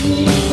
Dans les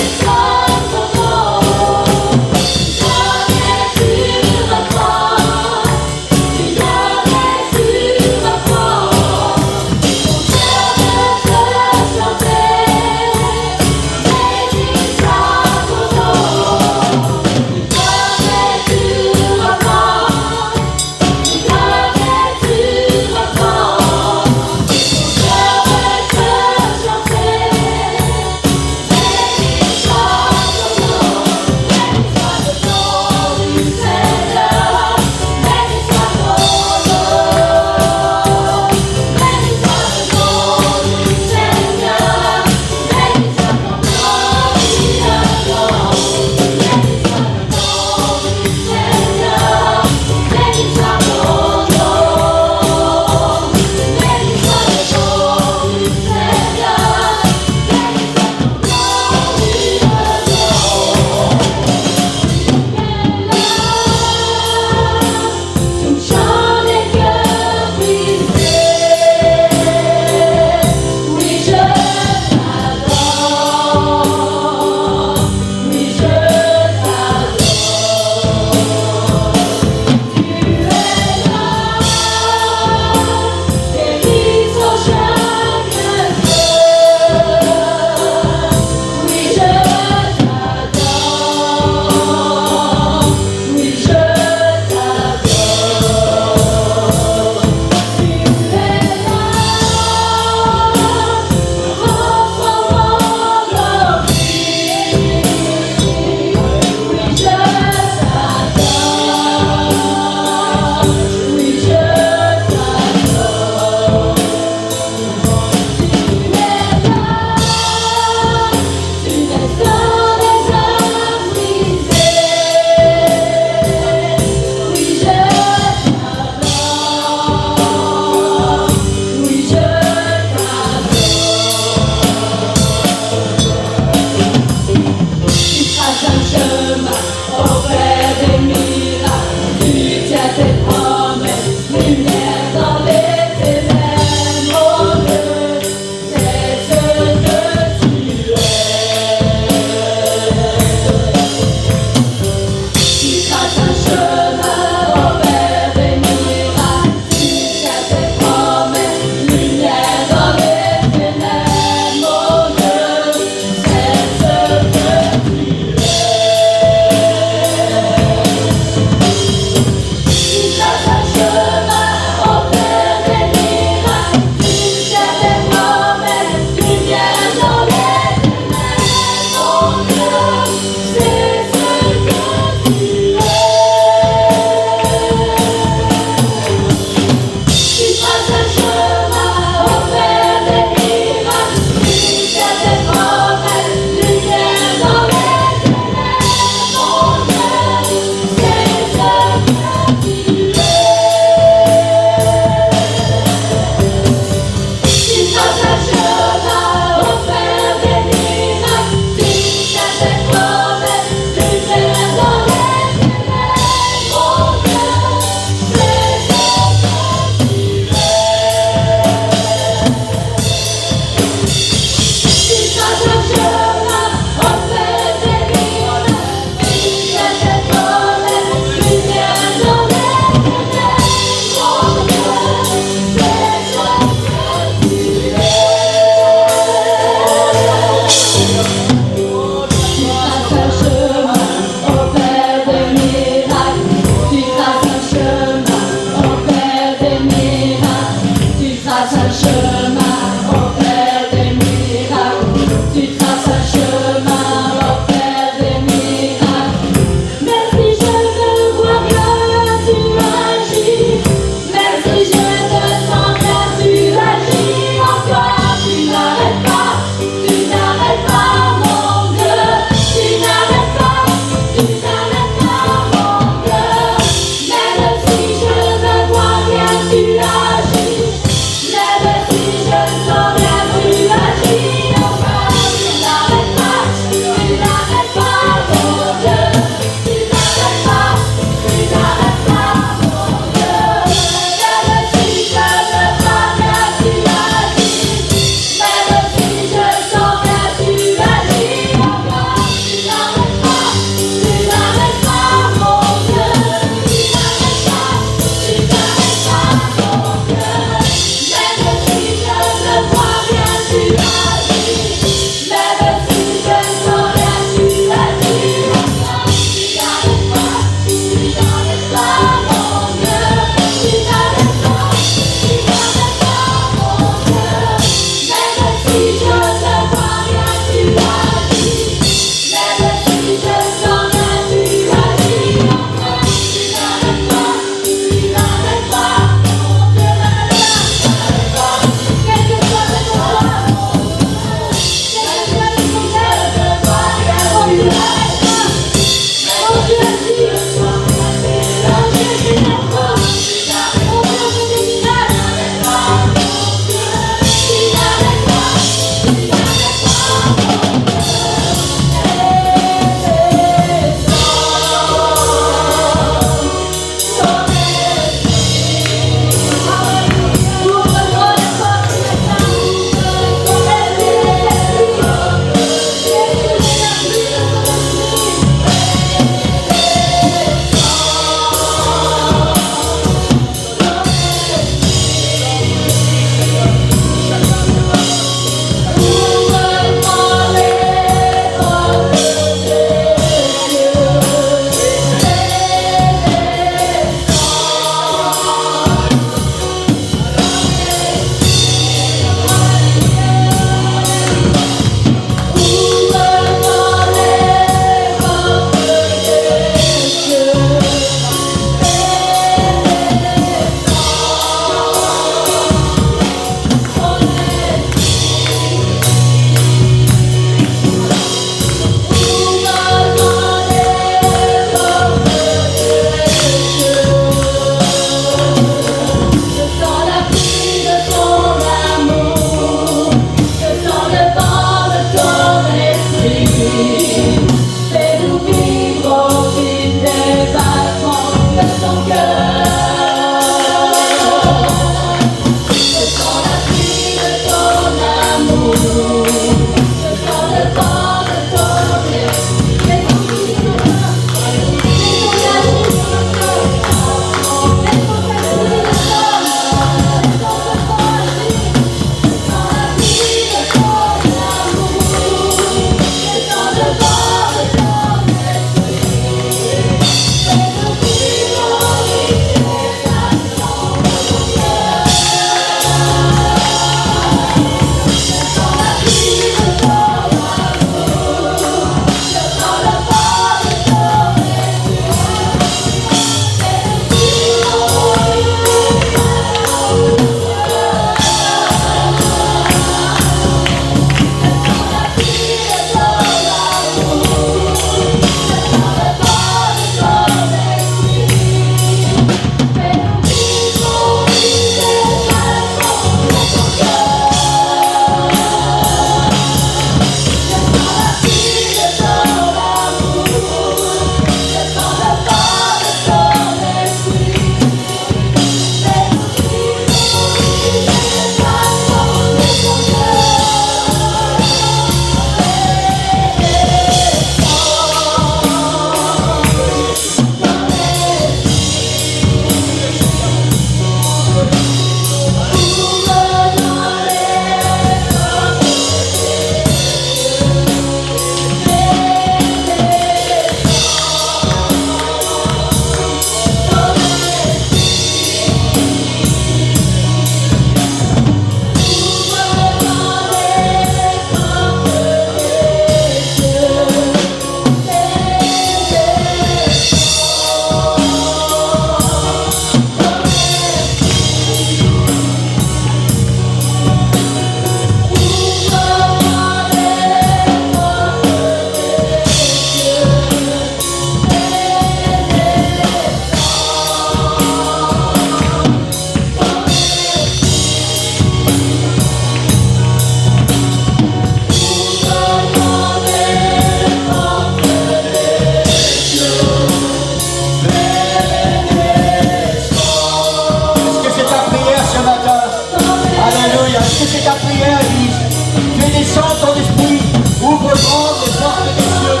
descends ton esprit, ouvre grand les portes des cieux.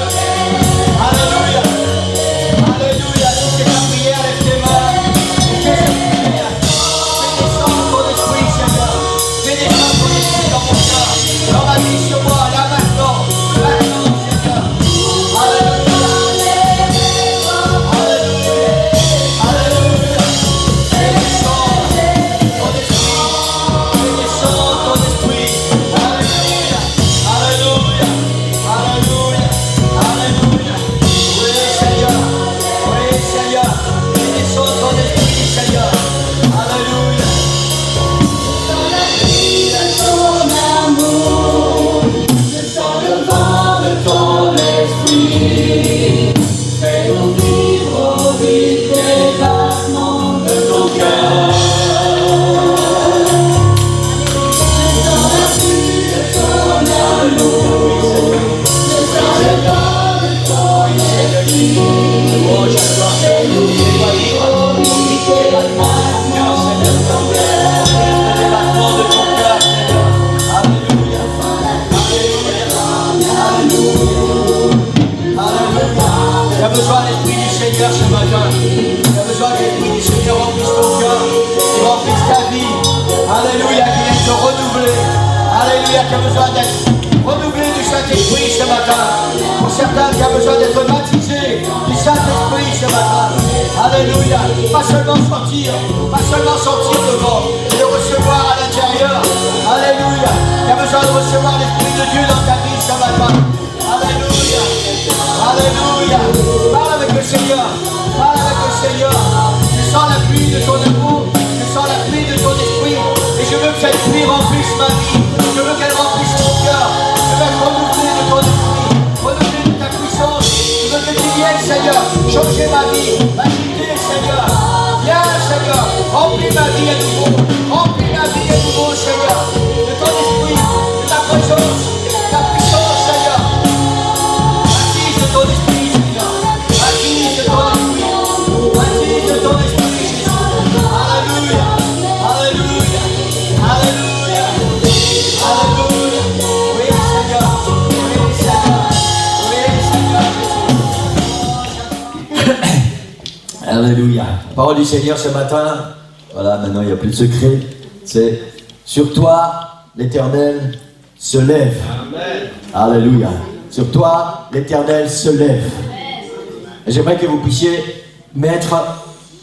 Alléluia. Alléluia. Si c'est ta prière, lève tes mains. Et fais cette prière. Fais descendre ton esprit, Seigneur. Fais descendre ton esprit dans mon cœur, dans ma vie, sur moi, là maintenant. Maintenant, Seigneur. Alléluia. Alléluia. Alléluia. Fais descendre ton esprit. Fais descendre ton esprit. Alléluia. Alléluia. Alléluia. Alléluia. Oui, Seigneur. Oui, Seigneur. Fais descendre ton esprit, Seigneur. Alléluia. Ton amour, je sens le vent de ton esprit. Fais-nous vivre au rythme des battements de ton cœur. Je sens la pluie de ton amour, je sens le vent de ton esprit. Fais-nous vivre au rythme des battements de ton cœur. Les battements de ton cœur, Seigneur. Alléluia. Alléluia. Tu as besoin de l'Esprit du Seigneur ce matin. Tu as besoin de l'Esprit du Seigneur remplisse ton cœur, qui remplisse ta vie. Alléluia, qui vient te renouveler. Alléluia, qui a besoin d'être renouvelé du Saint-Esprit ce matin. Pour certains qui ont besoin d'être baptisés du Saint-Esprit ce matin. Alléluia. Pas seulement sentir devant, mais le recevoir à l'intérieur. Alléluia. Qui a besoin de recevoir l'Esprit de Dieu dans ta vie ce matin. Alléluia. Alléluia. Parle avec le Seigneur. Parle avec le Seigneur. Je sens la pluie de ton amour. Je sens la pluie de ton esprit. Et je veux que cette pluie remplisse ma vie. Je veux qu'elle remplisse mon cœur. Je veux être renouvelé de ton esprit. Renouvelé de ta puissance. Je veux que tu viennes, Seigneur, changer ma vie. M'agiter, Seigneur. Viens, Seigneur. Remplis ma vie à nouveau. Remplis ma vie à nouveau, Seigneur. De ton esprit, de ta présence, de ta puissance, Seigneur. Baptise de ton esprit, Seigneur. Baptise de ton esprit. Baptise de ton esprit, Jésus. Alléluia. Alléluia. Alléluia. Alléluia. Oui, Seigneur. Oui, Seigneur. Oui, Seigneur Jésus. Alléluia. La parole du Seigneur ce matin. Voilà, maintenant il n'y a plus de secret. C'est sur toi, l'Éternel se lève. Amen. Alléluia. Sur toi, l'Éternel se lève. Et j'aimerais que vous puissiez mettre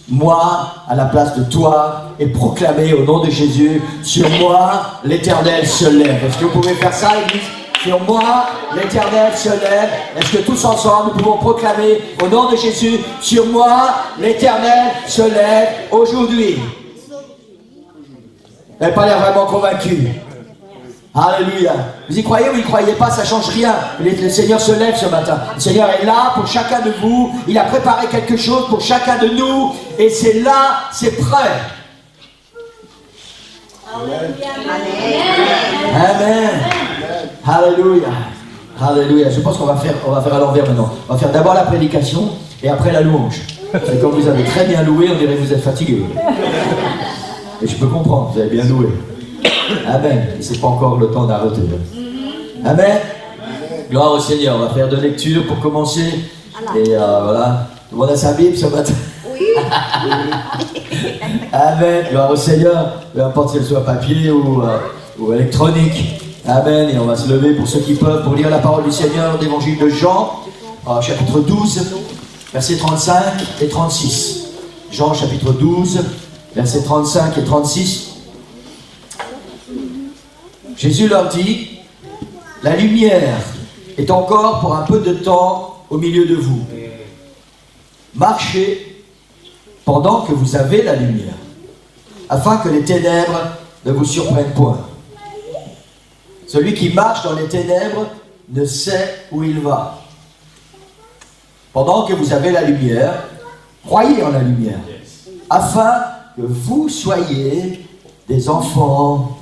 moi à la place de toi et proclamer au nom de Jésus, sur moi, l'Éternel se lève. Est-ce que vous pouvez faire ça, Église? Sur moi, l'Éternel se lève. Est-ce que tous ensemble, nous pouvons proclamer au nom de Jésus, sur moi, l'Éternel se lève aujourd'hui? Vous n'avez pas l'air vraiment convaincu. Alléluia. Vous y croyez ou vous n'y croyez pas, ça ne change rien. Le Seigneur se lève ce matin. Le Seigneur est là pour chacun de vous. Il a préparé quelque chose pour chacun de nous. Et c'est là, c'est prêt. Amen. Amen. Alléluia. Alléluia. Je pense qu'on va faire à l'envers maintenant. On va faire d'abord la prédication et après la louange. C'est comme vous avez très bien loué, on dirait que vous êtes fatigué. Et je peux comprendre, vous avez bien loué. Amen. Et c'est pas encore le temps d'arrêter. Amen. Gloire au Seigneur. On va faire deux lectures pour commencer. Et voilà. Tout le monde a sa Bible ce matin. Oui. Amen. Gloire au Seigneur. Peu importe si elle soit papier ou électronique. Amen. Et on va se lever pour ceux qui peuvent pour lire la parole du Seigneur d'évangile de Jean, chapitre 12, versets 35 et 36. Jean, chapitre 12, versets 35 et 36. Jésus leur dit, la lumière est encore pour un peu de temps au milieu de vous. Marchez pendant que vous avez la lumière, afin que les ténèbres ne vous surprennent point. Celui qui marche dans les ténèbres ne sait où il va. Pendant que vous avez la lumière, croyez en la lumière, afin que vous soyez des enfants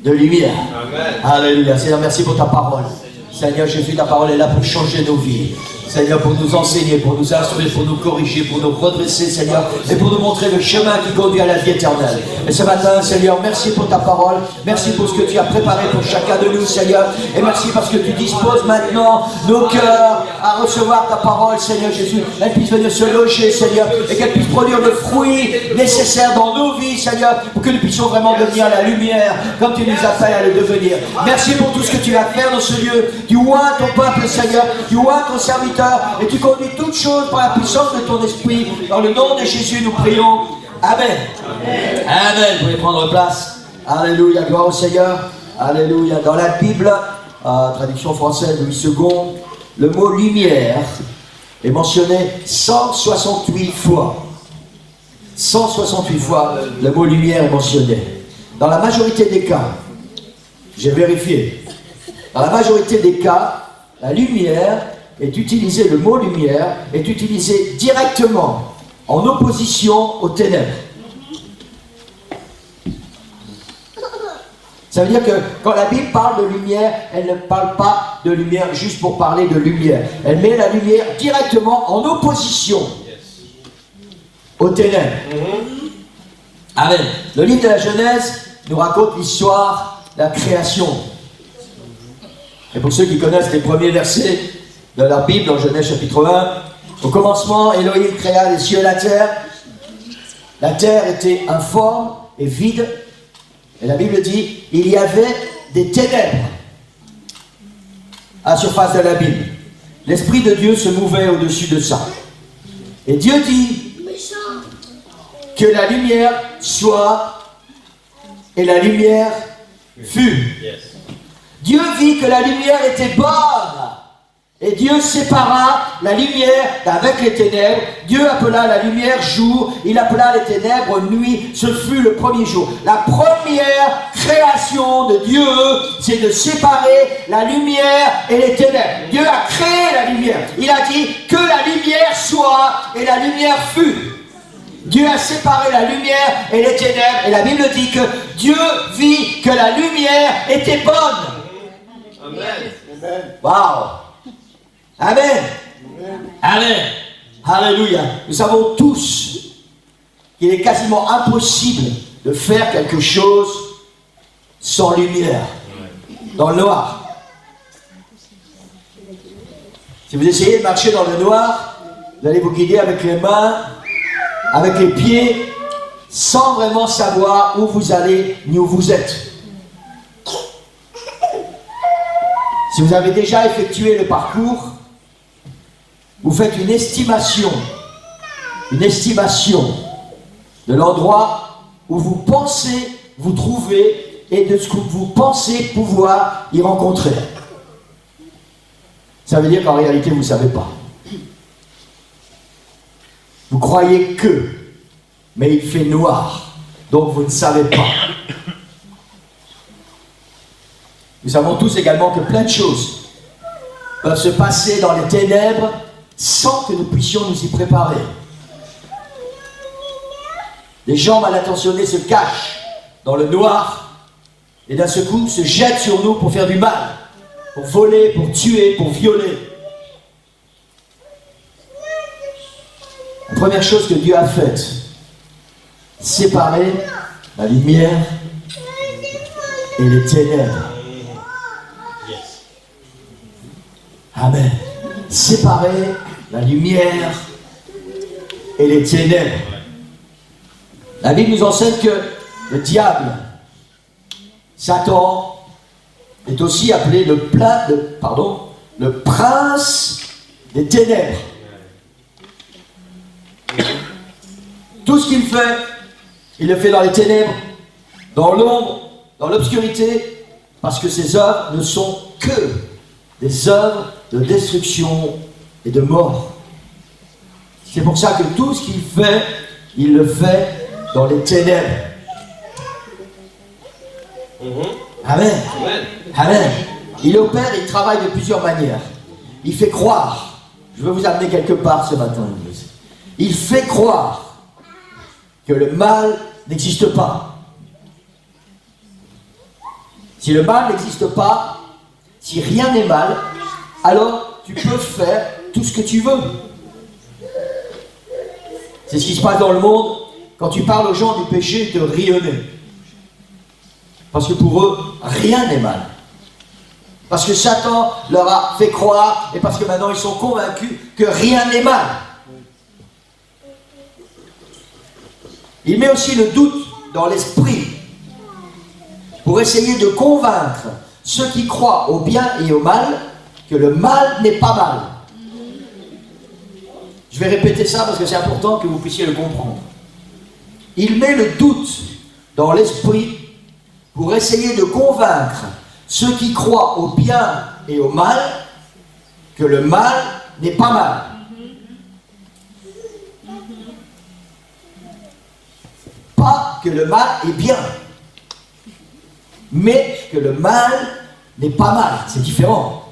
de lumière. Amen. Alléluia. Seigneur, merci pour ta parole. Seigneur Jésus, ta parole est là pour changer nos vies. Seigneur, pour nous enseigner, pour nous instruire, pour nous corriger, pour nous redresser, Seigneur, et pour nous montrer le chemin qui conduit à la vie éternelle. Et ce matin, Seigneur, merci pour ta parole, merci pour ce que tu as préparé pour chacun de nous, Seigneur, et merci parce que tu disposes maintenant nos cœurs à recevoir ta parole, Seigneur Jésus. Elle puisse venir se loger, Seigneur, et qu'elle puisse produire le fruit nécessaire dans nos vies, Seigneur, pour que nous puissions vraiment devenir la lumière, comme tu nous appelles à le devenir. Merci pour tout ce que tu vas faire dans ce lieu. Tu oins ton peuple, Seigneur, tu oins ton serviteur, et tu conduis toutes choses par la puissance de ton esprit. Dans le nom de Jésus, nous prions. Amen. Amen. Amen. Vous pouvez prendre place. Alléluia. Gloire au Seigneur. Alléluia. Dans la Bible, traduction française Louis II, le mot lumière est mentionné 168 fois. 168 fois, le mot lumière est mentionné. Dans la majorité des cas, j'ai vérifié, dans la majorité des cas, la lumière est utilisée, le mot lumière est utilisé directement en opposition aux ténèbres. Ça veut dire que quand la Bible parle de lumière, elle ne parle pas de lumière juste pour parler de lumière. Elle met la lumière directement en opposition aux ténèbres. Amen. Le livre de la Genèse nous raconte l'histoire de la création. Et pour ceux qui connaissent les premiers versets de la Bible, dans Genèse chapitre 1, au commencement, Elohim créa les cieux et la terre. La terre était informe et vide. Et la Bible dit, il y avait des ténèbres à la surface de l'abîme. L'Esprit de Dieu se mouvait au-dessus de ça. Et Dieu dit que la lumière soit, et la lumière fut. Dieu vit que la lumière était bonne. Et Dieu sépara la lumière d'avec les ténèbres. Dieu appela la lumière jour, il appela les ténèbres nuit. Ce fut le premier jour. La première création de Dieu, c'est de séparer la lumière et les ténèbres. Dieu a créé la lumière. Il a dit que la lumière soit et la lumière fut. Dieu a séparé la lumière et les ténèbres. Et la Bible dit que Dieu vit que la lumière était bonne. Amen. Waouh. Amen. Amen. Alléluia. Nous savons tous qu'il est quasiment impossible de faire quelque chose sans lumière, dans le noir. Si vous essayez de marcher dans le noir, vous allez vous guider avec les mains, avec les pieds, sans vraiment savoir où vous allez ni où vous êtes. Si vous avez déjà effectué le parcours, vous faites une estimation de l'endroit où vous pensez vous trouver et de ce que vous pensez pouvoir y rencontrer. Ça veut dire qu'en réalité, vous ne savez pas. Vous croyez que, mais il fait noir, donc vous ne savez pas. Nous savons tous également que plein de choses peuvent se passer dans les ténèbres sans que nous puissions nous y préparer. Les gens mal intentionnés se cachent dans le noir et d'un seul coup se jettent sur nous pour faire du mal, pour voler, pour tuer, pour violer. La première chose que Dieu a faite, séparer la lumière et les ténèbres. Amen. Séparer la lumière et les ténèbres. La Bible nous enseigne que le diable, Satan, est aussi appelé le prince des ténèbres. Tout ce qu'il fait, il le fait dans les ténèbres, dans l'ombre, dans l'obscurité, parce que ses œuvres ne sont que des œuvres de destruction et de mort. C'est pour ça que tout ce qu'il fait, il le fait dans les ténèbres. Amen. Amen. Il opère, il travaille de plusieurs manières. Il fait croire. Je veux vous amener quelque part ce matin. Il fait croire que le mal n'existe pas. Si le mal n'existe pas, si rien n'est mal, alors tu peux faire tout ce que tu veux. C'est ce qui se passe dans le monde. Quand tu parles aux gens du péché, ils te rionnent. Parce que pour eux, rien n'est mal. Parce que Satan leur a fait croire, et parce que maintenant ils sont convaincus que rien n'est mal. Il met aussi le doute dans l'esprit pour essayer de convaincre ceux qui croient au bien et au mal que le mal n'est pas mal. Je vais répéter ça parce que c'est important que vous puissiez le comprendre. Il met le doute dans l'esprit pour essayer de convaincre ceux qui croient au bien et au mal que le mal n'est pas mal. Pas que le mal est bien, mais que le mal n'est pas mal. C'est différent.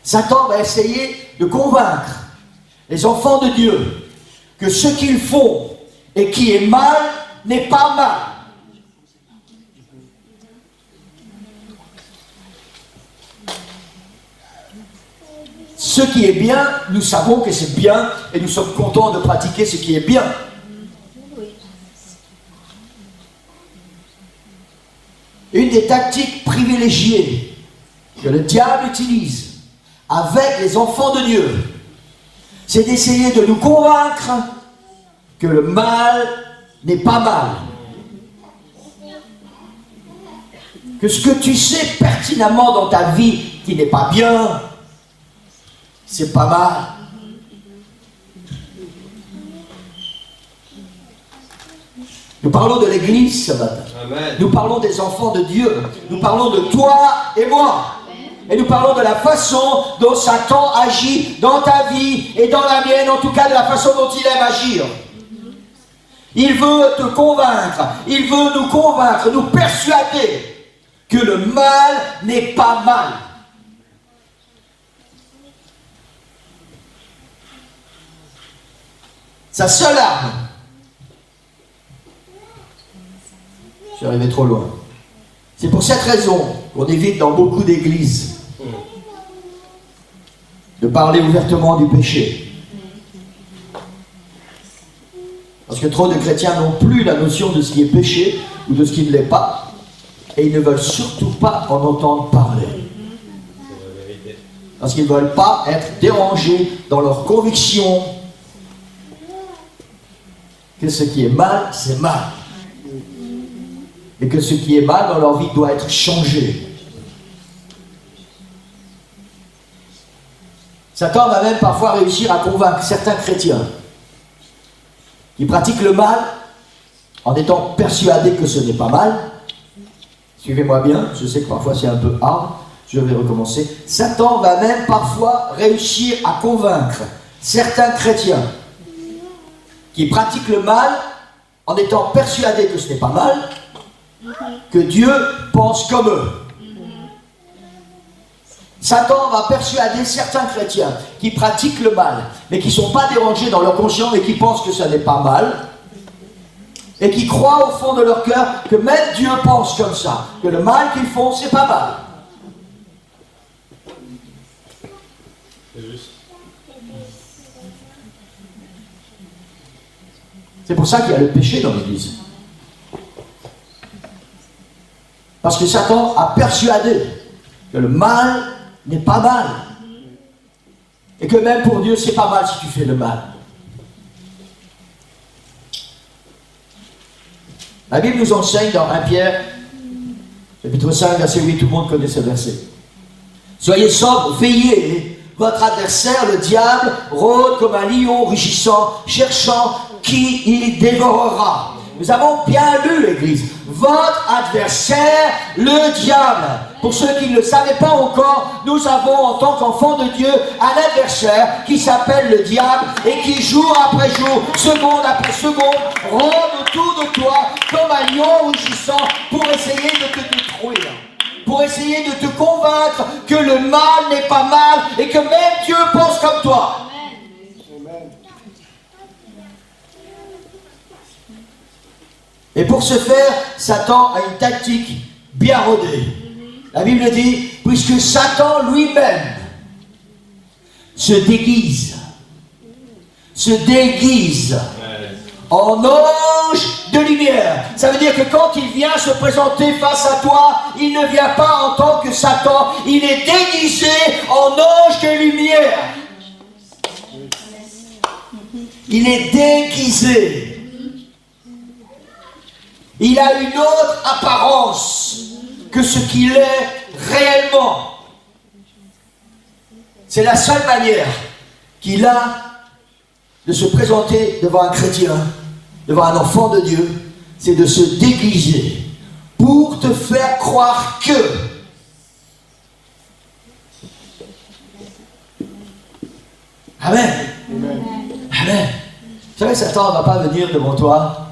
Satan va essayer de convaincre les enfants de Dieu que ce qu'ils font et qui est mal n'est pas mal. Ce qui est bien, nous savons que c'est bien et nous sommes contents de pratiquer ce qui est bien. Une des tactiques privilégiées que le diable utilise avec les enfants de Dieu, c'est d'essayer de nous convaincre que le mal n'est pas mal. Que ce que tu sais pertinemment dans ta vie qui n'est pas bien, c'est pas mal. Nous parlons de l'Église ce matin. Amen. Nous parlons des enfants de Dieu. Nous parlons de toi et moi. Et nous parlons de la façon dont Satan agit dans ta vie et dans la mienne, en tout cas de la façon dont il aime agir. Il veut te convaincre, il veut nous convaincre, nous persuader que le mal n'est pas mal. Sa seule arme, je suis arrivé trop loin. C'est pour cette raison qu'on évite dans beaucoup d'églises de parler ouvertement du péché. Parce que trop de chrétiens n'ont plus la notion de ce qui est péché ou de ce qui ne l'est pas, et ils ne veulent surtout pas en entendre parler. Parce qu'ils ne veulent pas être dérangés dans leurs convictions que ce qui est mal, c'est mal. Et que ce qui est mal dans leur vie doit être changé. Satan va même parfois réussir à convaincre certains chrétiens qui pratiquent le mal en étant persuadés que ce n'est pas mal. Suivez-moi bien, je sais que parfois c'est un peu hard, je vais recommencer. Satan va même parfois réussir à convaincre certains chrétiens qui pratiquent le mal en étant persuadés que ce n'est pas mal, que Dieu pense comme eux. Satan va persuader certains chrétiens qui pratiquent le mal, mais qui ne sont pas dérangés dans leur conscience et qui pensent que ça n'est pas mal, et qui croient au fond de leur cœur que même Dieu pense comme ça, que le mal qu'ils font, c'est pas mal. C'est pour ça qu'il y a le péché dans l'Église. Parce que Satan a persuadé que le mal n'est pas mal. Et que même pour Dieu, c'est pas mal si tu fais le mal. La Bible nous enseigne dans 1 Pierre, chapitre 5, verset 8, tout le monde connaît ce verset. Soyez sobres, veillez, votre adversaire, le diable, rôde comme un lion rugissant, cherchant qui il dévorera. Nous avons bien lu, l'Église. Votre adversaire, le diable. Pour ceux qui ne le savaient pas encore, nous avons en tant qu'enfants de Dieu un adversaire qui s'appelle le diable et qui jour après jour, seconde après seconde, rôde autour de toi comme un lion rugissant pour essayer de te détruire. Pour essayer de te convaincre que le mal n'est pas mal et que même Dieu pense comme toi. Et pour ce faire, Satan a une tactique bien rodée. La Bible dit, puisque Satan lui-même se déguise en ange de lumière. Ça veut dire que quand il vient se présenter face à toi, il ne vient pas en tant que Satan, il est déguisé en ange de lumière. Il est déguisé. Il a une autre apparence que ce qu'il est réellement. C'est la seule manière qu'il a de se présenter devant un chrétien, devant un enfant de Dieu, c'est de se déguiser pour te faire croire que Amen. Amen. Vous savez, Satan ne va pas venir devant toi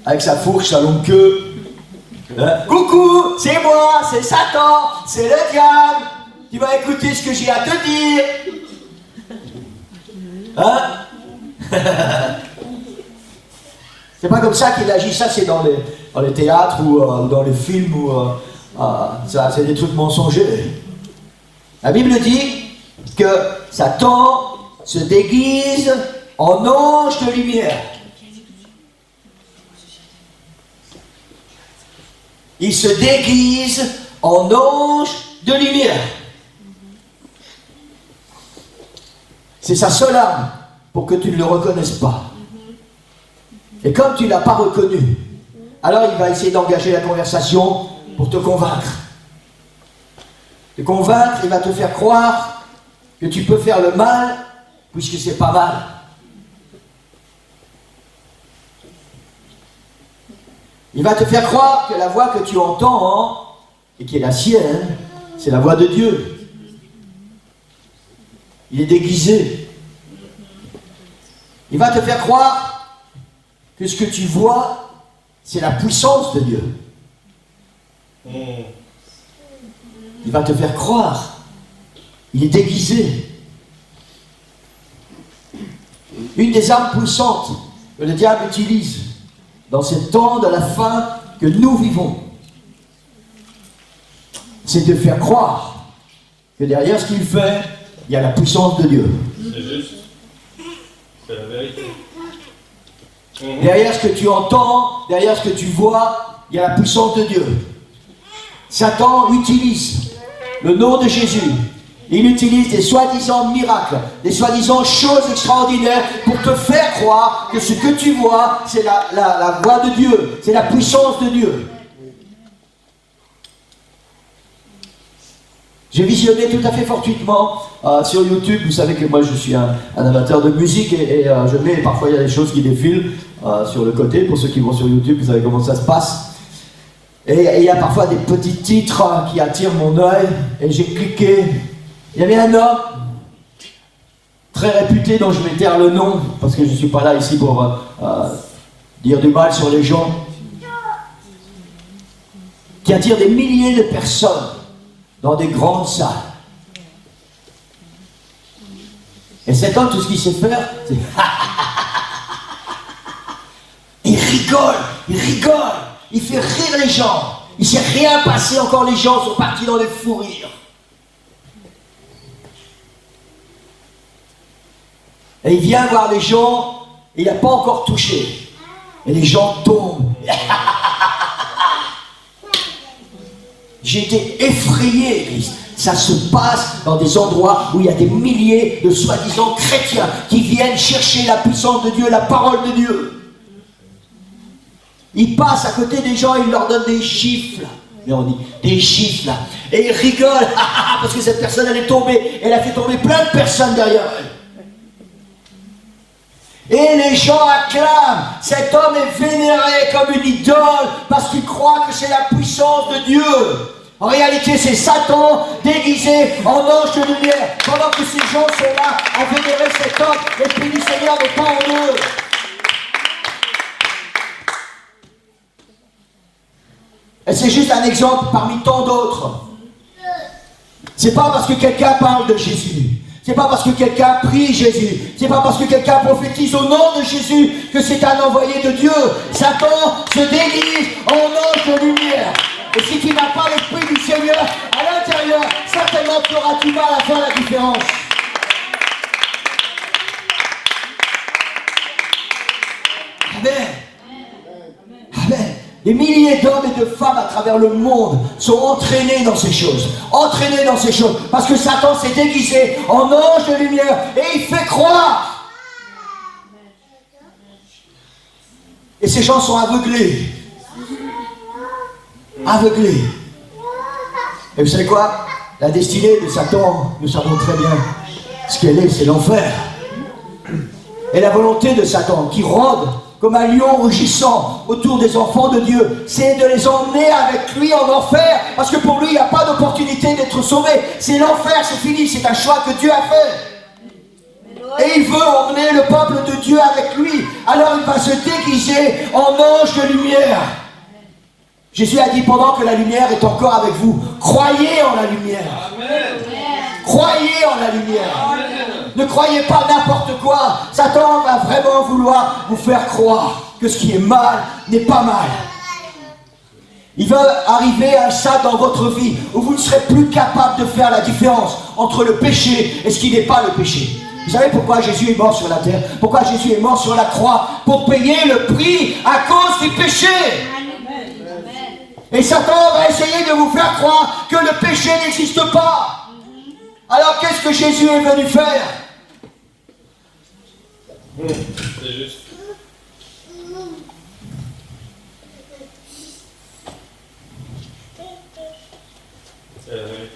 avec sa fourche, sa longue queue. Coucou, c'est moi, c'est Satan, c'est le diable. Tu vas écouter ce que j'ai à te dire. Hein? C'est pas comme ça qu'il agit, ça c'est dans les théâtres ou dans les films ou ça c'est des trucs mensongers. La Bible dit que Satan se déguise en ange de lumière. Il se déguise en ange de lumière. C'est sa seule arme pour que tu ne le reconnaisses pas. Et comme tu ne l'as pas reconnu, alors il va essayer d'engager la conversation pour te convaincre. Te convaincre, il va te faire croire que tu peux faire le mal puisque c'est pas mal. Il va te faire croire que la voix que tu entends et qui est la sienne, c'est la voix de Dieu. Il est déguisé. Il va te faire croire que ce que tu vois, c'est la puissance de Dieu. Il va te faire croire. Il est déguisé. Une des armes puissantes que le diable utilise dans ce temps de la fin que nous vivons, c'est de faire croire que derrière ce qu'il fait, il y a la puissance de Dieu. C'est juste. C'est la vérité. Derrière ce que tu entends, derrière ce que tu vois, il y a la puissance de Dieu. Satan utilise le nom de Jésus. Il utilise des soi-disant miracles, des soi-disant choses extraordinaires pour te faire croire que ce que tu vois, c'est la voix de Dieu, c'est la puissance de Dieu. J'ai visionné tout à fait fortuitement sur YouTube. Vous savez que moi je suis un amateur de musique et je mets parfois il y a des choses qui défilent sur le côté. Pour ceux qui vont sur YouTube, vous savez comment ça se passe. Et il y a parfois des petits titres qui attirent mon œil et j'ai cliqué. Il y avait un homme très réputé dont je vais taire le nom parce que je ne suis pas là ici pour dire du mal sur les gens, qui attire des milliers de personnes dans des grandes salles. Et cet homme, tout ce qu'il sait faire, c'est il rigole, il fait rire les gens. Il ne s'est rien passé encore, les gens sont partis dans les fous rires. Et il vient voir les gens, et il n'a pas encore touché. Et les gens tombent. J'ai été effrayé. Ça se passe dans des endroits où il y a des milliers de soi-disant chrétiens qui viennent chercher la puissance de Dieu, la parole de Dieu. Ils passent à côté des gens et ils leur donnent des chiffres. Mais on dit des chiffres là. Et ils rigolent parce que cette personne elle est tombée. Elle a fait tomber plein de personnes derrière elle. Et les gens acclament. Cet homme est vénéré comme une idole parce qu'il croit que c'est la puissance de Dieu. En réalité, c'est Satan déguisé en ange de lumière. Pendant que ces gens sont là à vénérer cet homme, l'Esprit du Seigneur n'est pas en eux. Et c'est juste un exemple parmi tant d'autres. C'est pas parce que quelqu'un parle de Jésus. C'est pas parce que quelqu'un prie Jésus, c'est pas parce que quelqu'un prophétise au nom de Jésus que c'est un envoyé de Dieu. Satan se déguise en ange de lumière. Et si tu n'as pas l'Esprit du Seigneur à l'intérieur, certainement tu auras du mal à faire la différence. Amen. Amen. Des milliers d'hommes et de femmes à travers le monde sont entraînés dans ces choses. Entraînés dans ces choses. Parce que Satan s'est déguisé en ange de lumière et il fait croire. Et ces gens sont aveuglés. Aveuglés. Et vous savez quoi? La destinée de Satan, nous savons très bien ce qu'elle est, c'est l'enfer. Et la volonté de Satan qui rôde comme un lion rugissant autour des enfants de Dieu, c'est de les emmener avec lui en enfer, parce que pour lui, il n'y a pas d'opportunité d'être sauvé. C'est l'enfer, c'est fini, c'est un choix que Dieu a fait. Et il veut emmener le peuple de Dieu avec lui. Alors il va se déguiser en ange de lumière. Jésus a dit, pendant que la lumière est encore avec vous, croyez en la lumière. Amen. Croyez en la lumière. Amen. Ne croyez pas n'importe quoi. Satan va vraiment vouloir vous faire croire que ce qui est mal n'est pas mal. Il va arriver à un stade dans votre vie où vous ne serez plus capable de faire la différence entre le péché et ce qui n'est pas le péché. Vous savez pourquoi Jésus est mort sur la terre? Pourquoi Jésus est mort sur la croix? Pour payer le prix à cause du péché. Et Satan va essayer de vous faire croire que le péché n'existe pas. Alors qu'est-ce que Jésus est venu faire? C'est juste.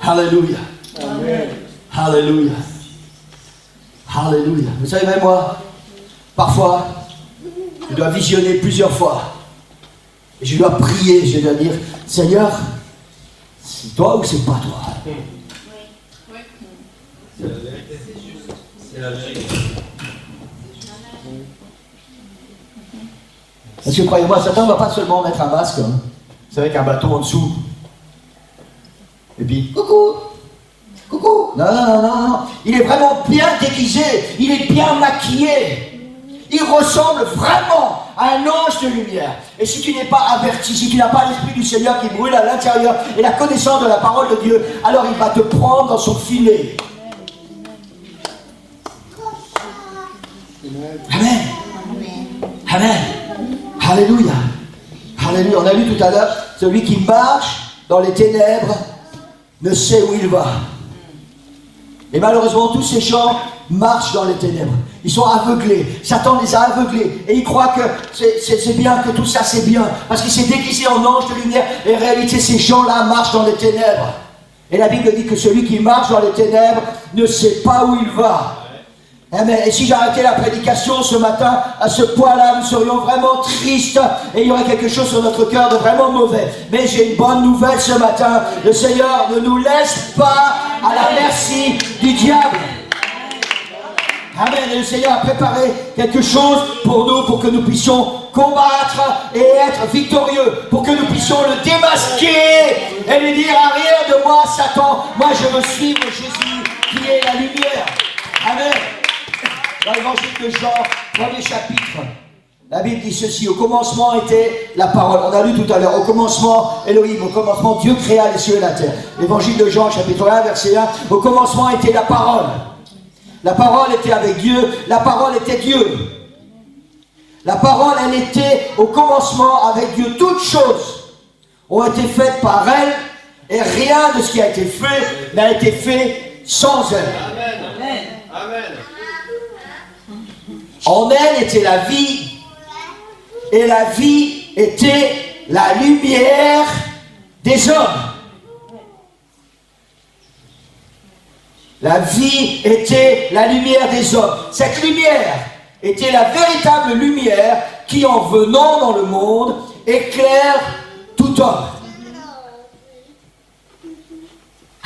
Alléluia. Alléluia. Alléluia. Vous savez, même moi, parfois, je dois visionner plusieurs fois. Et je dois prier, je dois dire, Seigneur, c'est toi ou c'est pas toi? C'est la vérité. C'est la vérité. Parce que croyez-moi, Satan ne va pas seulement mettre un masque, hein. C'est avec un bâton en dessous. Et puis, coucou, coucou. Non, non, non, non, non. Il est vraiment bien déguisé, il est bien maquillé. Il ressemble vraiment à un ange de lumière. Et si tu n'es pas averti, si tu n'as pas l'Esprit du Seigneur qui brûle à l'intérieur et la connaissance de la parole de Dieu, alors il va te prendre dans son filet. Amen. Amen. Alléluia. Alléluia. On a lu tout à l'heure, celui qui marche dans les ténèbres ne sait où il va. Et malheureusement, tous ces gens marchent dans les ténèbres. Ils sont aveuglés. Satan les a aveuglés. Et ils croient que c'est bien, que tout ça c'est bien. Parce qu'il s'est déguisé en ange de lumière. Et en réalité, ces gens-là marchent dans les ténèbres. Et la Bible dit que celui qui marche dans les ténèbres ne sait pas où il va. Amen. Et si j'arrêtais la prédication ce matin, à ce point-là, nous serions vraiment tristes et il y aurait quelque chose sur notre cœur de vraiment mauvais. Mais j'ai une bonne nouvelle ce matin. Le Seigneur ne nous laisse pas à la merci du diable. Amen. Et le Seigneur a préparé quelque chose pour nous, pour que nous puissions combattre et être victorieux, pour que nous puissions le démasquer et lui dire, arrière de moi, Satan, moi je veux suivre Jésus qui est la lumière. Amen. Dans l'évangile de Jean, premier chapitre, la Bible dit ceci, au commencement était la parole. On a lu tout à l'heure, au commencement, Elohim, au commencement, Dieu créa les cieux et la terre. L'évangile de Jean, chapitre 1, verset 1, au commencement était la parole. La parole était avec Dieu, la parole était Dieu. La parole, elle était au commencement avec Dieu. Toutes choses ont été faites par elle, et rien de ce qui a été fait n'a été fait sans elle. Amen. Amen. En elle était la vie, et la vie était la lumière des hommes. La vie était la lumière des hommes. Cette lumière était la véritable lumière qui, en venant dans le monde, éclaire tout homme.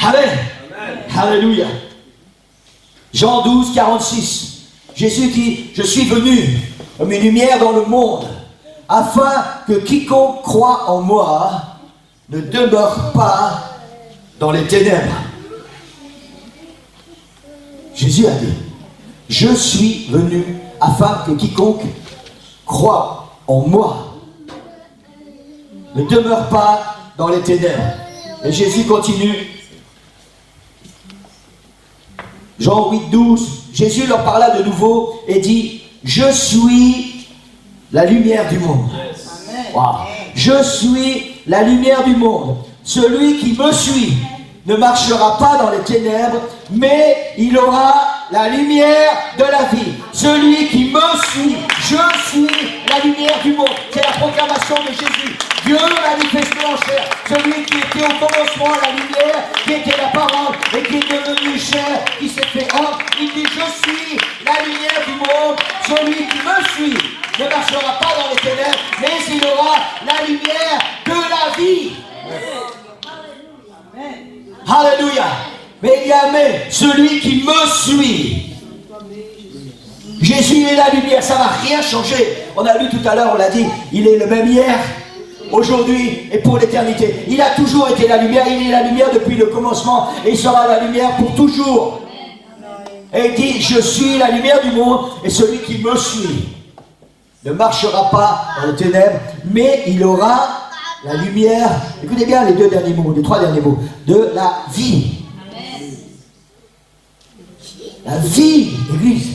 Amen. Amen. Alléluia. Jean 12, 46. Jésus dit, je suis venu comme une lumière dans le monde, afin que quiconque croit en moi ne demeure pas dans les ténèbres. Jésus a dit, je suis venu afin que quiconque croit en moi ne demeure pas dans les ténèbres. Et Jésus continue. Jean 8, 12, Jésus leur parla de nouveau et dit, je suis la lumière du monde. Wow. Je suis la lumière du monde. Celui qui me suit ne marchera pas dans les ténèbres, mais il aura la lumière de la vie. Celui qui me suit, je suis la lumière du monde. C'est la proclamation de Jésus. Dieu manifesté en chair. Celui qui était au commencement la lumière, qui était la parole et qui est devenu chair, qui s'est fait homme. Il dit, je suis la lumière du monde. Celui qui me suit ne marchera pas dans les ténèbres, mais il aura la lumière de la vie. Alléluia. Mais il y a mais, celui qui me suit. Jésus est la lumière, ça ne va rien changer. On a lu tout à l'heure, on l'a dit, il est le même hier, aujourd'hui et pour l'éternité. Il a toujours été la lumière, il est la lumière depuis le commencement et il sera la lumière pour toujours. Et il dit, je suis la lumière du monde et celui qui me suit ne marchera pas dans les ténèbres, mais il aura la lumière, écoutez bien les deux derniers mots, les trois derniers mots, de la vie. La vie, Église.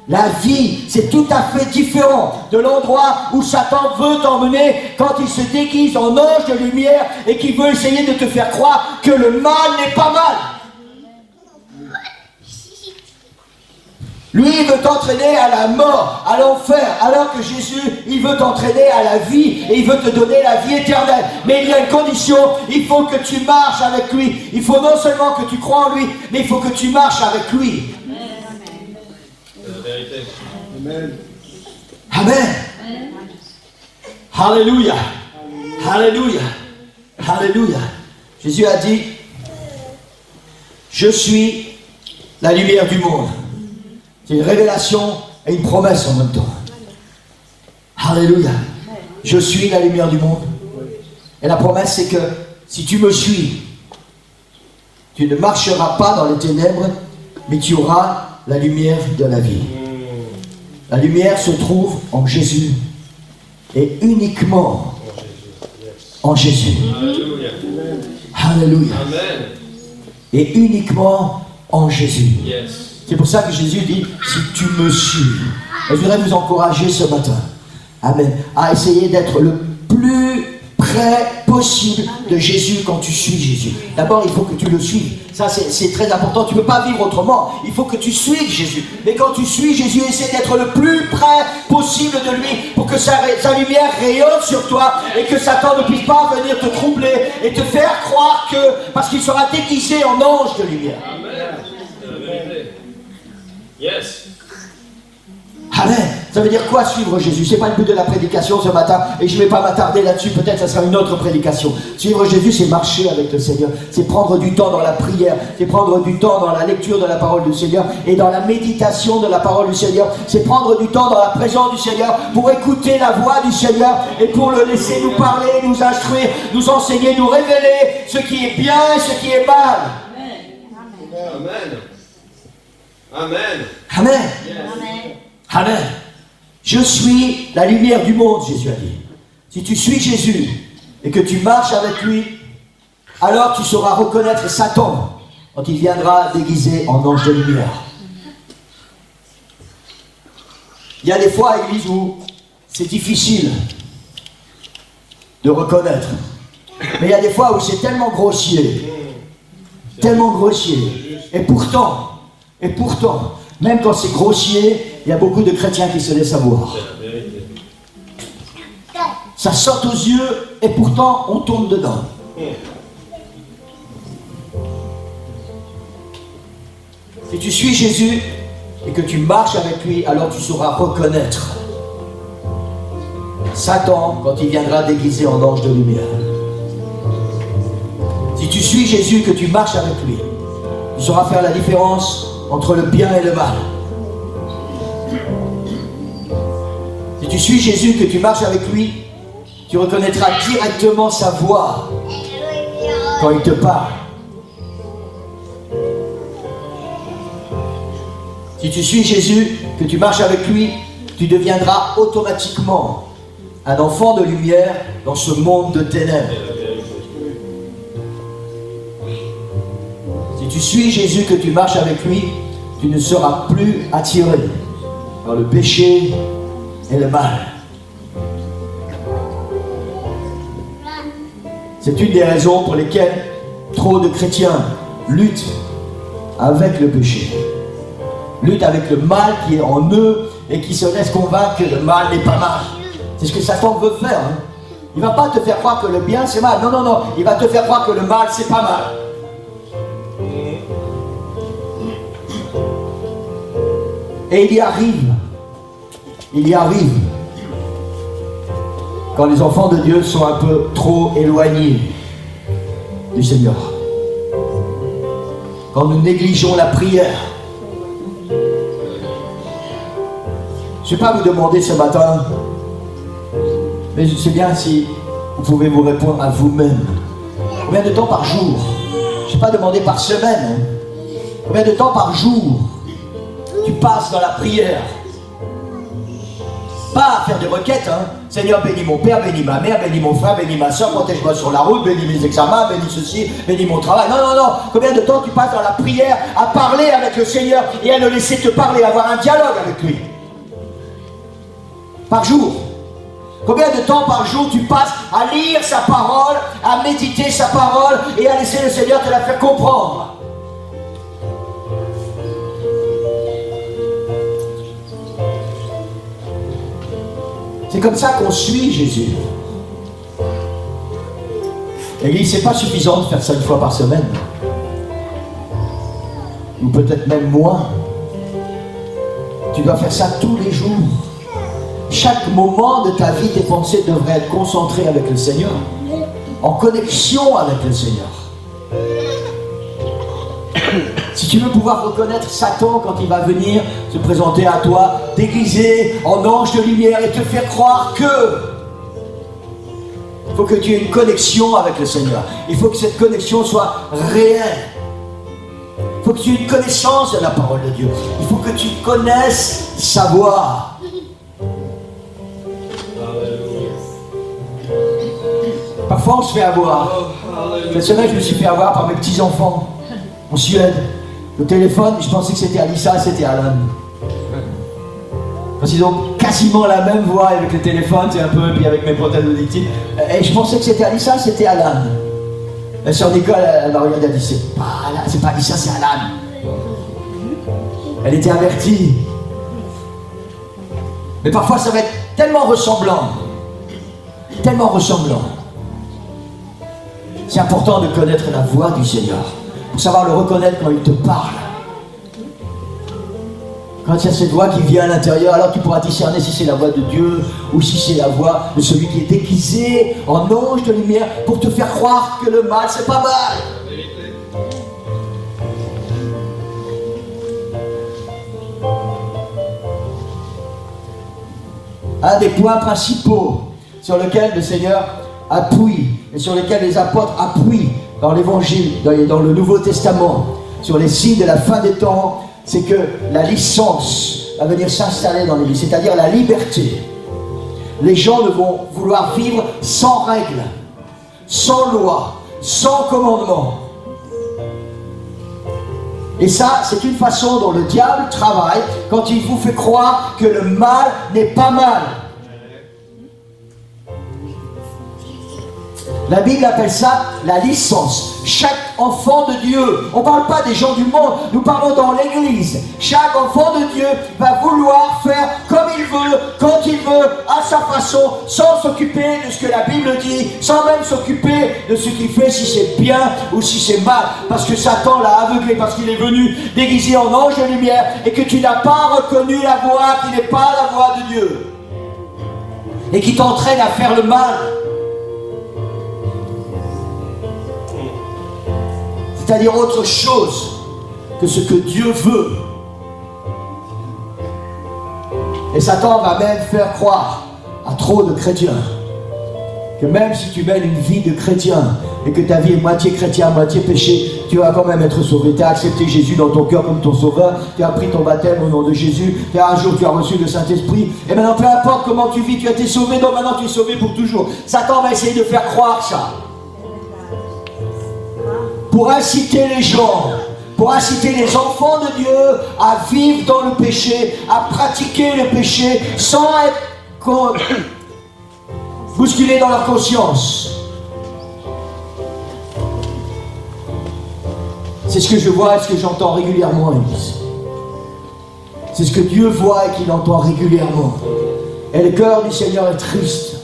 La vie, c'est tout à fait différent de l'endroit où Satan veut t'emmener quand il se déguise en ange de lumière et qu'il veut essayer de te faire croire que le mal n'est pas mal. Lui, il veut t'entraîner à la mort, à l'enfer, alors que Jésus, il veut t'entraîner à la vie et il veut te donner la vie éternelle. Mais il y a une condition, il faut que tu marches avec lui. Il faut non seulement que tu crois en lui, mais il faut que tu marches avec lui. Amen. Amen. Alléluia. Alléluia. Alléluia. Jésus a dit, je suis la lumière du monde. C'est une révélation et une promesse en même temps. Alléluia. Je suis la lumière du monde. Et la promesse, c'est que si tu me suis, tu ne marcheras pas dans les ténèbres, mais tu auras la lumière de la vie. La lumière se trouve en Jésus. Et uniquement en Jésus. Alléluia. Alléluia. Amen. Et uniquement en Jésus. Yes. C'est pour ça que Jésus dit, si tu me suis. Et je voudrais vous encourager ce matin, amen, à essayer d'être le plus près possible de Jésus quand tu suis Jésus. D'abord, il faut que tu le suives. Ça, c'est très important. Tu ne peux pas vivre autrement. Il faut que tu suives Jésus. Mais quand tu suis Jésus, essaie d'être le plus près possible de lui pour que sa lumière rayonne sur toi et que Satan ne puisse pas venir te troubler et te faire croire que, parce qu'il sera déguisé en ange de lumière. Amen. C'est la vérité. Yes. Amen. Ça veut dire quoi suivre Jésus? C'est pas le but de la prédication ce matin et je ne vais pas m'attarder là-dessus, peut-être ça sera une autre prédication. Suivre Jésus, c'est marcher avec le Seigneur, c'est prendre du temps dans la prière, c'est prendre du temps dans la lecture de la parole du Seigneur et dans la méditation de la parole du Seigneur, c'est prendre du temps dans la présence du Seigneur pour écouter la voix du Seigneur et pour le laisser nous parler, nous instruire, nous enseigner, nous révéler ce qui est bien et ce qui est mal. Amen. Amen. Amen. Yes. Amen. Je suis la lumière du monde, Jésus a dit. Si tu suis Jésus et que tu marches avec lui, alors tu sauras reconnaître Satan quand il viendra déguisé en ange de lumière. Il y a des fois à l'église où c'est difficile de reconnaître. Mais il y a des fois où c'est tellement grossier. Tellement grossier. Et pourtant, même quand c'est grossier, il y a beaucoup de chrétiens qui se laissent avoir. Ça saute aux yeux et pourtant on tombe dedans. Si tu suis Jésus et que tu marches avec lui, alors tu sauras reconnaître Satan quand il viendra déguisé en ange de lumière. Si tu suis Jésus, que tu marches avec lui, tu sauras faire la différence entre le bien et le mal. Si tu suis Jésus, que tu marches avec lui, tu reconnaîtras directement sa voix quand il te parle. Si tu suis Jésus, que tu marches avec lui, tu deviendras automatiquement un enfant de lumière dans ce monde de ténèbres. Si tu suis Jésus, que tu marches avec lui, tu ne seras plus attiré par le péché et le mal. C'est une des raisons pour lesquelles trop de chrétiens luttent avec le péché. Luttent avec le mal qui est en eux et qui se laissent convaincre que le mal n'est pas mal. C'est ce que Satan veut faire. Hein. Il ne va pas te faire croire que le bien c'est mal. Non, non, non. Il va te faire croire que le mal c'est pas mal. Et il y arrive. Il y arrive. Quand les enfants de Dieu sont un peu trop éloignés du Seigneur. Quand nous négligeons la prière. Je ne vais pas vous demander ce matin, mais je sais bien si vous pouvez vous répondre à vous-même. Combien de temps par jour? Je ne vais pas demander par semaine. Hein. Combien de temps par jour tu passes dans la prière? Pas à faire des requêtes, hein. Seigneur, bénis mon père, bénis ma mère, bénis mon frère, bénis ma soeur, protège-moi sur la route, bénis mes examens, bénis ceci, bénis mon travail. Non, non, non. Combien de temps tu passes dans la prière à parler avec le Seigneur et à le laisser te parler, à avoir un dialogue avec lui? Par jour. Combien de temps par jour tu passes à lire sa parole, à méditer sa parole et à laisser le Seigneur te la faire comprendre? C'est comme ça qu'on suit Jésus. L'église, c'est pas suffisant de faire ça une fois par semaine. Ou peut-être même moins. Tu dois faire ça tous les jours. Chaque moment de ta vie, tes pensées devraient être concentrées avec le Seigneur. En connexion avec le Seigneur. Si tu veux pouvoir reconnaître Satan quand il va venir se présenter à toi, déguisé en ange de lumière et te faire croire que... Il faut que tu aies une connexion avec le Seigneur. Il faut que cette connexion soit réelle. Il faut que tu aies une connaissance de la parole de Dieu. Il faut que tu connaisses sa voix. Parfois on se fait avoir. Cette semaine je me suis fait avoir par mes petits-enfants en Suède. Le téléphone, je pensais que c'était Alissa, c'était Alan. Parce qu'ils ont quasiment la même voix avec le téléphone, c'est un peu, puis avec mes prothèses auditives. Et je pensais que c'était Alissa, c'était Alan. La sœur Nicole, elle m'a regardé, elle a dit, c'est pas Alissa, c'est Alan. Elle était avertie. Mais parfois ça va être tellement ressemblant. Tellement ressemblant. C'est important de connaître la voix du Seigneur. Pour savoir le reconnaître quand il te parle. Quand il y a cette voix qui vient à l'intérieur, alors tu pourras discerner si c'est la voix de Dieu ou si c'est la voix de celui qui est déguisé en ange de lumière pour te faire croire que le mal, c'est pas mal. Un des points principaux sur lesquels le Seigneur appuie et sur lesquels les apôtres appuient dans l'Évangile, dans le Nouveau Testament, sur les signes de la fin des temps, c'est que la licence va venir s'installer dans l'Église, c'est-à-dire la liberté. Les gens ne vont vouloir vivre sans règles, sans loi, sans commandement. Et ça, c'est une façon dont le diable travaille quand il vous fait croire que le mal n'est pas mal. La Bible appelle ça la licence. Chaque enfant de Dieu, on ne parle pas des gens du monde, nous parlons dans l'église. Chaque enfant de Dieu va vouloir faire comme il veut, quand il veut, à sa façon, sans s'occuper de ce que la Bible dit, sans même s'occuper de ce qu'il fait, si c'est bien ou si c'est mal. Parce que Satan l'a aveuglé, parce qu'il est venu déguisé en ange de lumière et que tu n'as pas reconnu la voix qui n'est pas la voix de Dieu. Et qui t'entraîne à faire le mal. C'est-à-dire autre chose que ce que Dieu veut. Et Satan va même faire croire à trop de chrétiens que même si tu mènes une vie de chrétien et que ta vie est moitié chrétien, moitié péché, tu vas quand même être sauvé. Tu as accepté Jésus dans ton cœur comme ton sauveur, tu as pris ton baptême au nom de Jésus, un jour tu as reçu le Saint-Esprit, et maintenant peu importe comment tu vis, tu as été sauvé, donc maintenant tu es sauvé pour toujours. Satan va essayer de faire croire ça. Pour inciter les gens, pour inciter les enfants de Dieu à vivre dans le péché, à pratiquer le péché sans être bousculés dans leur conscience. C'est ce que je vois et ce que j'entends régulièrement, Église. C'est ce que Dieu voit et qu'il entend régulièrement. Et le cœur du Seigneur est triste.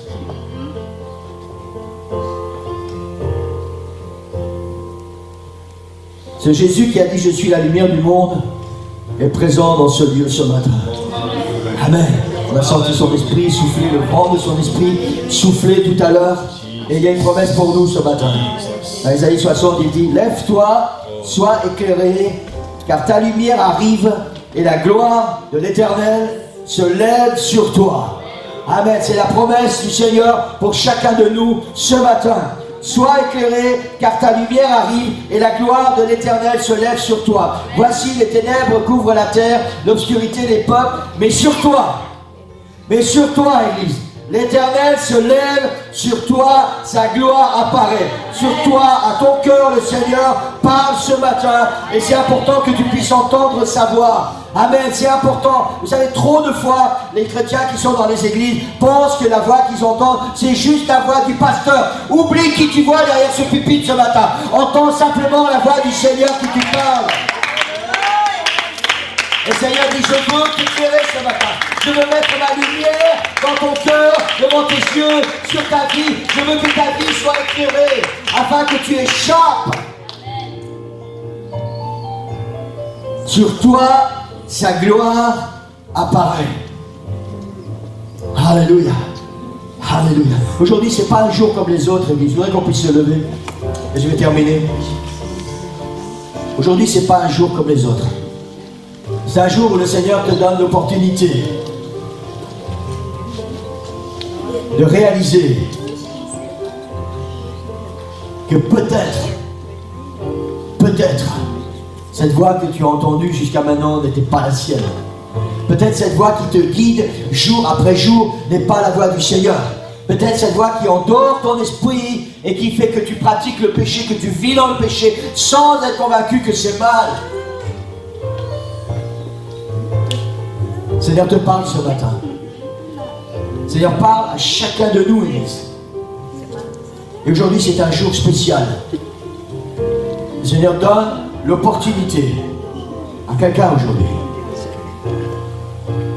C'est Jésus qui a dit « Je suis la lumière du monde » est présent dans ce lieu ce matin. Amen. On a senti son esprit souffler, le vent de son esprit souffler tout à l'heure. Et il y a une promesse pour nous ce matin. Dans Isaïe 60, il dit « Lève-toi, sois éclairé, car ta lumière arrive et la gloire de l'Éternel se lève sur toi. » Amen. C'est la promesse du Seigneur pour chacun de nous ce matin. Sois éclairé, car ta lumière arrive et la gloire de l'Éternel se lève sur toi. Voici les ténèbres couvrent la terre, l'obscurité des peuples, mais sur toi, Église, l'Éternel se lève sur toi, sa gloire apparaît. Sur toi, à ton cœur, le Seigneur parle ce matin. Et c'est important que tu puisses entendre sa voix. Amen, c'est important. Vous savez, trop de fois, les chrétiens qui sont dans les églises pensent que la voix qu'ils entendent, c'est juste la voix du pasteur. Oublie qui tu vois derrière ce pupitre ce matin. Entends simplement la voix du Seigneur qui te parle. Et le Seigneur dit, je veux t'éclairer ce matin. Je veux mettre ma lumière dans ton cœur, devant tes yeux, sur ta vie. Je veux que ta vie soit éclairée, afin que tu échappes. Sur toi, sa gloire apparaît. Alléluia. Alléluia. Aujourd'hui, ce n'est pas un jour comme les autres, Église. Je voudrais qu'on puisse se lever. Et je vais terminer. Aujourd'hui, ce n'est pas un jour comme les autres. C'est un jour où le Seigneur te donne l'opportunité de réaliser que peut-être, cette voix que tu as entendue jusqu'à maintenant n'était pas la sienne. Peut-être cette voix qui te guide jour après jour n'est pas la voix du Seigneur. Peut-être cette voix qui endort ton esprit et qui fait que tu pratiques le péché, que tu vis dans le péché sans être convaincu que c'est mal. Le Seigneur te parle ce matin. Le Seigneur parle à chacun de nous, Église. Et aujourd'hui, c'est un jour spécial. Le Seigneur donne l'opportunité à quelqu'un aujourd'hui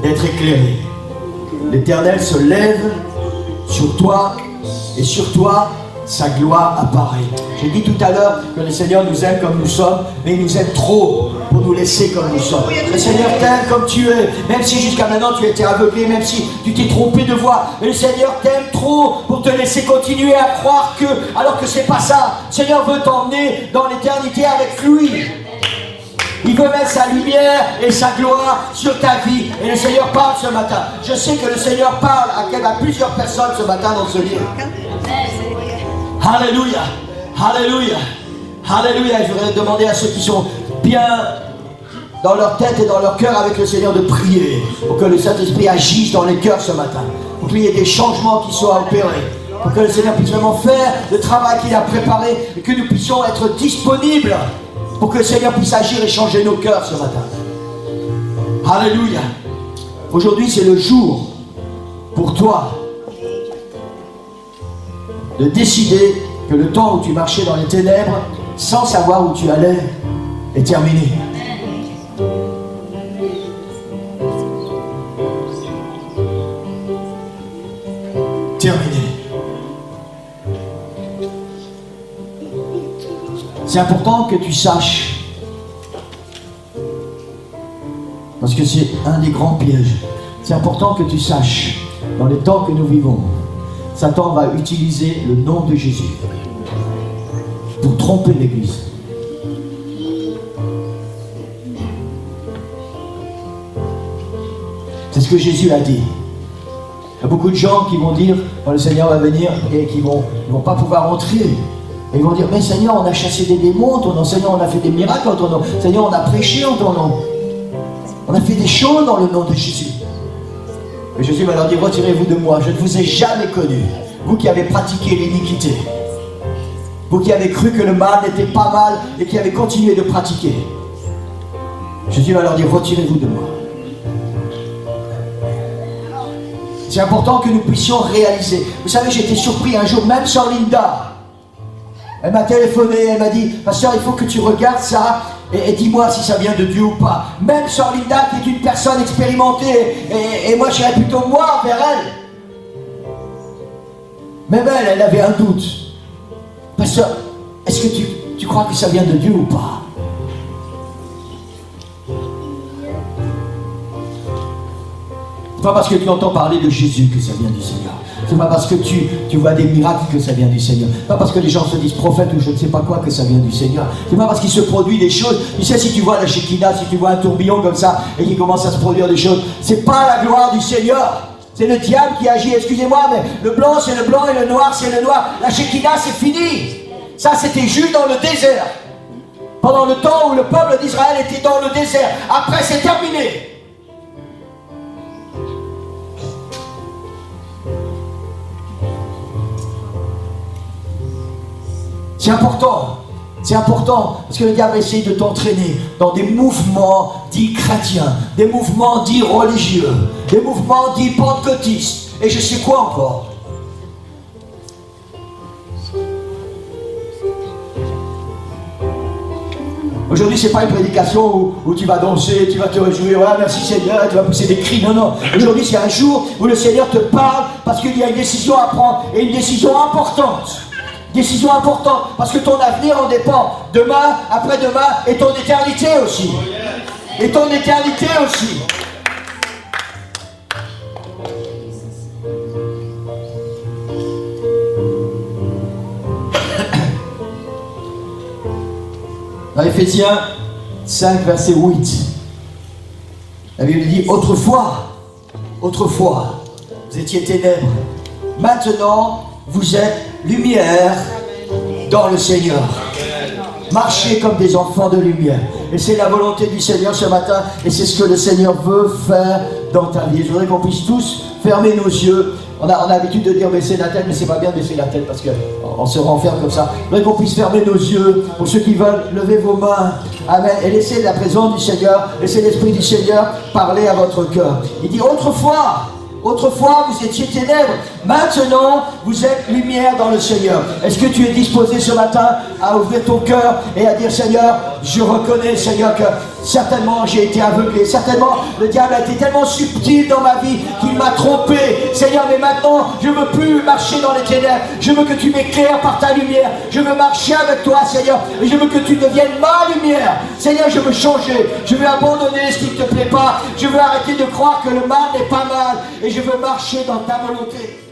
d'être éclairé. L'Éternel se lève sur toi et sur toi, sa gloire apparaît. J'ai dit tout à l'heure que le Seigneur nous aime comme nous sommes, mais il nous aime trop pour nous laisser comme nous sommes. Le Seigneur t'aime comme tu es, même si jusqu'à maintenant tu étais aveuglé, même si tu t'es trompé de voie. Mais le Seigneur t'aime trop pour te laisser continuer à croire que, alors que c'est pas ça. Le Seigneur veut t'emmener dans l'éternité avec lui. Il veut mettre sa lumière et sa gloire sur ta vie. Et le Seigneur parle ce matin. Je sais que le Seigneur parle à plusieurs personnes ce matin dans ce livre. Alléluia, alléluia, alléluia. Je voudrais demander à ceux qui sont bien dans leur tête et dans leur cœur avec le Seigneur de prier pour que le Saint-Esprit agisse dans les cœurs ce matin, pour qu'il y ait des changements qui soient opérés, pour que le Seigneur puisse vraiment faire le travail qu'il a préparé et que nous puissions être disponibles pour que le Seigneur puisse agir et changer nos cœurs ce matin. Alléluia. Aujourd'hui, c'est le jour pour toi de décider que le temps où tu marchais dans les ténèbres sans savoir où tu allais est terminé. Terminé. C'est important que tu saches, parce que c'est un des grands pièges. C'est important que tu saches, dans les temps que nous vivons, Satan va utiliser le nom de Jésus pour tromper l'Église. C'est ce que Jésus a dit. Il y a beaucoup de gens qui vont dire, quand le Seigneur va venir, et qui vont pas pouvoir entrer. Et ils vont dire, mais Seigneur, on a chassé des démons en ton nom. Seigneur, on a fait des miracles en ton nom. Seigneur, on a prêché en ton nom. On a fait des choses dans le nom de Jésus. Et Jésus va leur dire, retirez-vous de moi, je ne vous ai jamais connu. Vous qui avez pratiqué l'iniquité. Vous qui avez cru que le mal n'était pas mal et qui avez continué de pratiquer. Jésus va leur dire, retirez-vous de moi. C'est important que nous puissions réaliser. Vous savez, j'ai été surpris un jour, même sans Linda. Elle m'a téléphoné, elle m'a dit, pasteur, il faut que tu regardes ça et dis-moi si ça vient de Dieu ou pas. Même Sœur Linda, qui est une personne expérimentée, et moi j'irais plutôt moi vers elle. Même elle avait un doute. Pasteur, est-ce que tu crois que ça vient de Dieu ou pas? C'est pas parce que tu entends parler de Jésus que ça vient du Seigneur. C'est pas parce que tu vois des miracles que ça vient du Seigneur. C'est pas parce que les gens se disent prophètes ou je ne sais pas quoi que ça vient du Seigneur. C'est pas parce qu'il se produit des choses. Tu sais, si tu vois la Shekinah, si tu vois un tourbillon comme ça et qu'il commence à se produire des choses, c'est pas la gloire du Seigneur. C'est le diable qui agit. Excusez-moi, mais le blanc c'est le blanc et le noir c'est le noir. La Shekinah c'est fini. Ça c'était juste dans le désert. Pendant le temps où le peuple d'Israël était dans le désert. Après c'est terminé. C'est important, parce que le diable essaie de t'entraîner dans des mouvements dits chrétiens, des mouvements dits religieux, des mouvements dits pentecôtistes, et je sais quoi encore. Aujourd'hui, c'est pas une prédication où tu vas danser, tu vas te réjouir, voilà, merci Seigneur, et tu vas pousser des cris. Non, non. Aujourd'hui, c'est un jour où le Seigneur te parle parce qu'il y a une décision à prendre, et une décision importante. Décision importante, parce que ton avenir en dépend. Demain, après-demain, et ton éternité aussi. Et ton éternité aussi. Dans Éphésiens 5, verset 8, la Bible dit, autrefois, vous étiez ténèbres, maintenant, vous êtes lumière dans le Seigneur. Marchez comme des enfants de lumière. Et c'est la volonté du Seigneur ce matin. Et c'est ce que le Seigneur veut faire dans ta vie. Je voudrais qu'on puisse tous fermer nos yeux. On a l'habitude de dire baisser la tête, mais c'est pas bien de baisser la tête parce qu'on se renferme comme ça. Je voudrais qu'on puisse fermer nos yeux. Pour ceux qui veulent, levez vos mains. Amen. Et laissez la présence du Seigneur, laissez l'Esprit du Seigneur parler à votre cœur. Il dit, autrefois, vous étiez ténèbres, maintenant vous êtes lumière dans le Seigneur. Est-ce que tu es disposé ce matin à ouvrir ton cœur et à dire, Seigneur, je reconnais, Seigneur, que certainement j'ai été aveuglé, certainement le diable a été tellement subtil dans ma vie qu'il m'a trompé. Seigneur, mais maintenant je ne veux plus marcher dans les ténèbres, je veux que tu m'éclaires par ta lumière, je veux marcher avec toi, Seigneur, et je veux que tu deviennes ma lumière. Seigneur, je veux changer, je veux abandonner ce qui ne te plaît pas, je veux arrêter de croire que le mal n'est pas mal, et je veux marcher dans ta volonté.